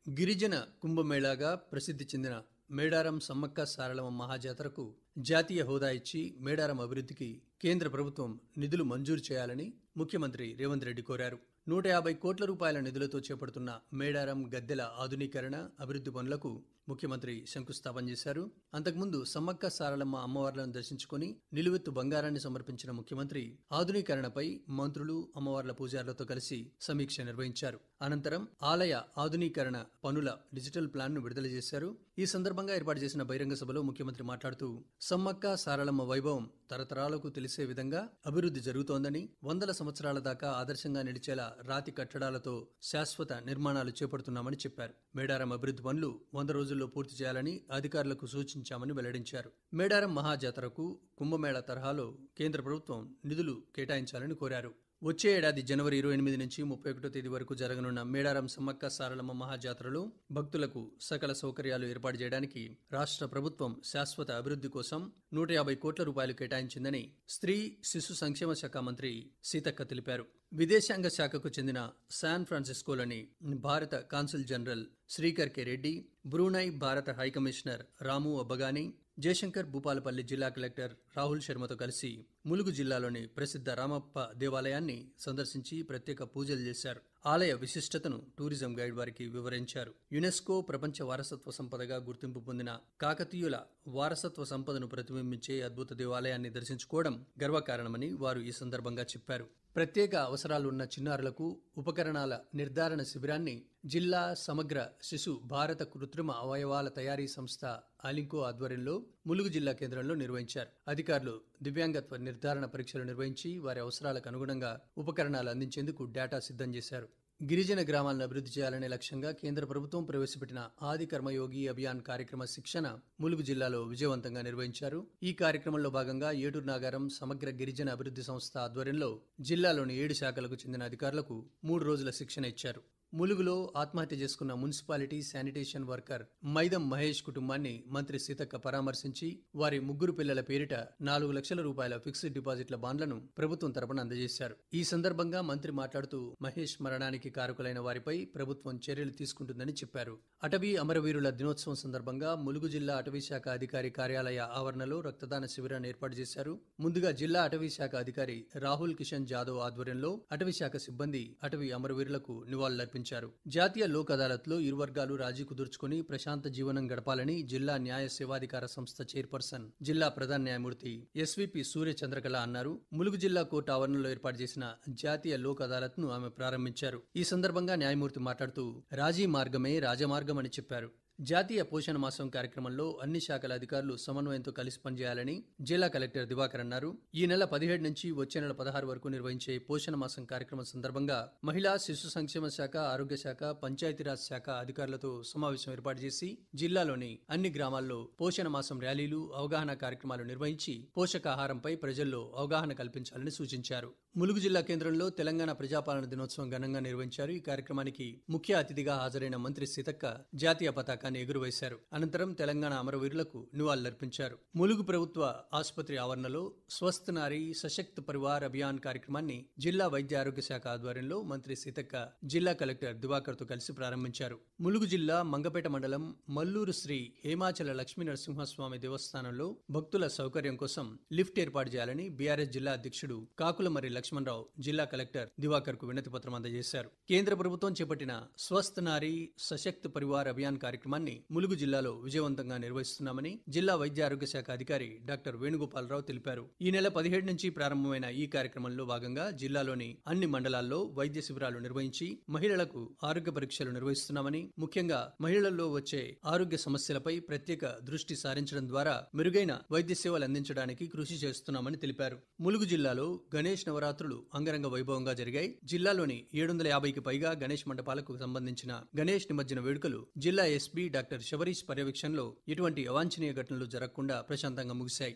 గిరిజన కుంభమేళాగా ప్రసిద్ధి చెందిన మేడారం సమ్మక్క సారలమ్మ మహాజాతరకు జాతీయ హోదా ఇచ్చి మేడారం అభివృద్ధికి కేంద్ర ప్రభుత్వం నిధులు మంజూరు చేయాలని ముఖ్యమంత్రి రేవంత్ రెడ్డి కోరారు. 150 కోట్ల రూపాయల నిధులతో చేపడుతున్న మేడారం గద్దెల ఆధునీకరణ అభివృద్ధి పనులకు ముఖ్యమంత్రి శంకుస్థాపన చేశారు. అంతకుముందు సమ్మక్క సారలమ్మ అమ్మవార్లను దర్శించుకుని నిలువెత్తు బంగారాన్ని సమర్పించిన ముఖ్యమంత్రి ఆధునీకరణపై మంత్రులు, అమ్మవార్ల పూజారులతో కలిసి సమీక్ష నిర్వహించారు. అనంతరం ఆలయ ఆధునీకరణ పనుల డిజిటల్ ప్లాన్ ను విడుదల చేశారు. ఈ సందర్భంగా ఏర్పాటు చేసిన బహిరంగ సభలో ముఖ్యమంత్రి మాట్లాడుతూ సమ్మక్క సారలమ్మ వైభవం తరతరాలకు తెలిసే విధంగా అభివృద్ధి జరుగుతోందని, వందల సంవత్సరాల దాకా ఆదర్శంగా నిలిచేలా రాతి కట్టడాలతో శాశ్వత నిర్మాణాలు చేపడుతున్నామని చెప్పారు. మేడారం అభివృద్ధి పనులు 100 రోజుల్లో పూర్తి చేయాలని అధికారులకు సూచించామని వెల్లడించారు. మేడారం మహాజాతరకు కుంభమేళా తరహాలో కేంద్ర ప్రభుత్వం నిధులు కేటాయించాలని కోరారు. వచ్చే ఏడాది జనవరి 28 నుంచి 31 తేదీ వరకు జరగనున్న మేడారం సమ్మక్క సారలమ్మ మహాజాతరలో భక్తులకు సకల సౌకర్యాలు ఏర్పాటు చేయడానికి రాష్ట్ర ప్రభుత్వం శాశ్వత అభివృద్ధి కోసం 150 కోట్ల రూపాయలు కేటాయించిందని స్త్రీ శిశు సంక్షేమ శాఖ మంత్రి సీతక్క తెలిపారు. విదేశాంగ శాఖకు చెందిన శాన్ ఫ్రాన్సిస్కోలోని భారత consul general Srikar K Reddy, Brunei భారత హైకమిషనర్ రాము అబ్బగాని, జయశంకర్ భూపాలపల్లి జిల్లా కలెక్టర్ రాహుల్ శర్మతో కలిసి ములుగు జిల్లాలోని ప్రసిద్ధ రామప్ప దేవాలయాన్ని సందర్శించి ప్రత్యేక పూజలు చేశారు. ఆలయ విశిష్టతను టూరిజం గైడ్ వారికి వివరించారు. యునెస్కో ప్రపంచ వారసత్వ సంపదగా గుర్తింపు పొందిన కాకతీయుల వారసత్వ సంపదను ప్రతిబింబించే అద్భుత దేవాలయాన్ని దర్శించుకోవడం గర్వకారణమని వారు ఈ సందర్భంగా చెప్పారు. ప్రత్యేక అవసరాలు ఉన్న చిన్నారులకు ఉపకరణాల నిర్ధారణ శిబిరాన్ని జిల్లా సమగ్ర శిశు భారత కృత్రిమ అవయవాల తయారీ సంస్థ ఆలింకో ఆధ్వర్యంలో ములుగు జిల్లా కేంద్రంలో నిర్వహించారు. అధికారులు దివ్యాంగత్వ నిర్ధారణ పరీక్షలు నిర్వహించి వారి అవసరాలకు అనుగుణంగా ఉపకరణాలు అందించేందుకు డేటా సిద్ధం చేశారు. గిరిజన గ్రామాలను అభివృద్ధి చేయాలనే లక్ష్యంగా కేంద్ర ప్రభుత్వం ప్రవేశపెట్టిన ఆది కర్మయోగి అభియాన్ కార్యక్రమ శిక్షణ ములుగు జిల్లాలో విజయవంతంగా నిర్వహించారు. ఈ కార్యక్రమంలో భాగంగా ఏటూరు నాగారం సమగ్ర గిరిజన అభివృద్ధి సంస్థ ఆధ్వర్యంలో జిల్లాలోని 7 శాఖలకు చెందిన అధికారులకు 3 రోజుల శిక్షణ ఇచ్చారు. ములుగులో ఆత్మహత్య చేసుకున్న మున్సిపాలిటీ శానిటేషన్ వర్కర్ మైదం మహేష్ కుటుంబాన్ని మంత్రి సీతక్క పరామర్శించి వారి 3 పిల్లల పేరిట 4 లక్షల రూపాయల ఫిక్స్డ్ డిపాజిట్ల బాండ్లను ప్రభుత్వం తరపున అందజేశారు. ఈ సందర్భంగా మంత్రి మాట్లాడుతూ మహేష్ మరణానికి కారకులైన వారిపై ప్రభుత్వం చర్యలు తీసుకుంటుందని చెప్పారు. అటవీ అమరవీరుల దినోత్సవం సందర్భంగా ములుగు జిల్లా అటవీ శాఖ అధికారి కార్యాలయ ఆవరణలో రక్తదాన శిబిరాన్ని ఏర్పాటు చేశారు. ముందుగా జిల్లా అటవీ శాఖ అధికారి రాహుల్ కిషన్ జాదవ్ ఆధ్వర్యంలో అటవీ శాఖ సిబ్బంది అటవీ అమరవీరులకు నివాళులర్పించారు. జాతీయ లోక్ అదాలత్ లో ఇరు వర్గాలు రాజీ కుదుర్చుకుని ప్రశాంత జీవనం గడపాలని జిల్లా న్యాయ సేవాధికార సంస్థ చైర్పర్సన్, జిల్లా ప్రధాన న్యాయమూర్తి ఎస్వీపీ సూర్య చంద్రకళ అన్నారు. ములుగు జిల్లా కోర్టు ఆవరణలో ఏర్పాటు చేసిన జాతీయ లోక్ అదాలత్ ను ఆమె ప్రారంభించారు. ఈ సందర్భంగా న్యాయమూర్తి మాట్లాడుతూ రాజీ మార్గమే రాజమార్గం అని చెప్పారు. జాతీయ పోషణ మాసం కార్యక్రమంలో అన్ని శాఖల అధికారులు సమన్వయంతో కలిసి పనిచేయాలని జిల్లా కలెక్టర్ దివాకర్ అన్నారు. ఈ నెల 17 నుంచి వచ్చే నెల 16 వరకు నిర్వహించే పోషణ మాసం కార్యక్రమం సందర్భంగా మహిళా శిశు సంక్షేమ శాఖ, ఆరోగ్య శాఖ, పంచాయతీరాజ్ శాఖ అధికారులతో సమావేశం ఏర్పాటు చేసి జిల్లాలోని అన్ని గ్రామాల్లో పోషణ మాసం ర్యాలీలు, అవగాహన కార్యక్రమాలు నిర్వహించి పోషకాహారంపై ప్రజల్లో అవగాహన కల్పించాలని సూచించారు. ములుగు జిల్లా కేంద్రంలో తెలంగాణ ప్రజాపాలన దినోత్సవం ఘనంగా నిర్వహించారు. ఈ కార్యక్రమానికి ముఖ్య అతిథిగా హాజరైన మంత్రి సీతక్క జాతీయ పతాకాన్ని ఎగురవేశారు. అనంతరం తెలంగాణ అమరవీరులకు నివాళులర్పించారు. ములుగు ప్రభుత్వ ఆసుపత్రి ఆవరణలో స్వస్థ్ నారీ సశక్త్ పరివార్ అభియాన్ కార్యక్రమాన్ని జిల్లా వైద్య ఆరోగ్య శాఖ ఆధ్వర్యంలో మంత్రి సీతక్క జిల్లా కలెక్టర్ దివాకర్ తో కలిసి ప్రారంభించారు. ములుగు జిల్లా మంగపేట మండలం మల్లూరు శ్రీ హేమాచల లక్ష్మీ నరసింహస్వామి దేవస్థానంలో భక్తుల సౌకర్యం కోసం లిఫ్ట్ ఏర్పాటు చేయాలని బీఆర్ఎస్ జిల్లా అధ్యక్షుడు కాకులమర్రి లక్ష్మణరావు జిల్లా కలెక్టర్ దివాకర్ కు వినతి పత్రం అందజేశారు. కేంద్ర ప్రభుత్వం చేపట్టిన స్వస్థ్ నారీ సశక్త్ పరివార్ అభియాన్ కార్యక్రమాన్ని ములుగు జిల్లాలో విజయవంతంగా నిర్వహిస్తున్నామని జిల్లా వైద్య ఆరోగ్య శాఖ అధికారి డాక్టర్ వేణుగోపాలరావు తెలిపారు. ఈ నెల 17 నుంచి ప్రారంభమైన ఈ కార్యక్రమంలో భాగంగా జిల్లాలోని అన్ని మండలాల్లో వైద్య శిబిరాలు నిర్వహించి మహిళలకు ఆరోగ్య పరీక్షలు నిర్వహిస్తున్నామని, ముఖ్యంగా మహిళల్లో వచ్చే ఆరోగ్య సమస్యలపై ప్రత్యేక దృష్టి సారించడం ద్వారా మెరుగైన వైద్య సేవలు అందించడానికి కృషి చేస్తున్నామని తెలిపారు. ములుగు జిల్లాలో గణేష్ నవరాత్రులు అంగరంగ వైభవంగా జరిగాయి. జిల్లాలోని 750కి పైగా గణేష్ మండపాలకు సంబంధించిన గణేష్ నిమజ్జన వేడుకలు జిల్లా ఎస్పీ డాక్టర్ శబరీష్ పర్యవేక్షణలో ఎటువంటి అవాంఛనీయ ఘటనలు జరగకుండా ప్రశాంతంగా ముగిశాయి.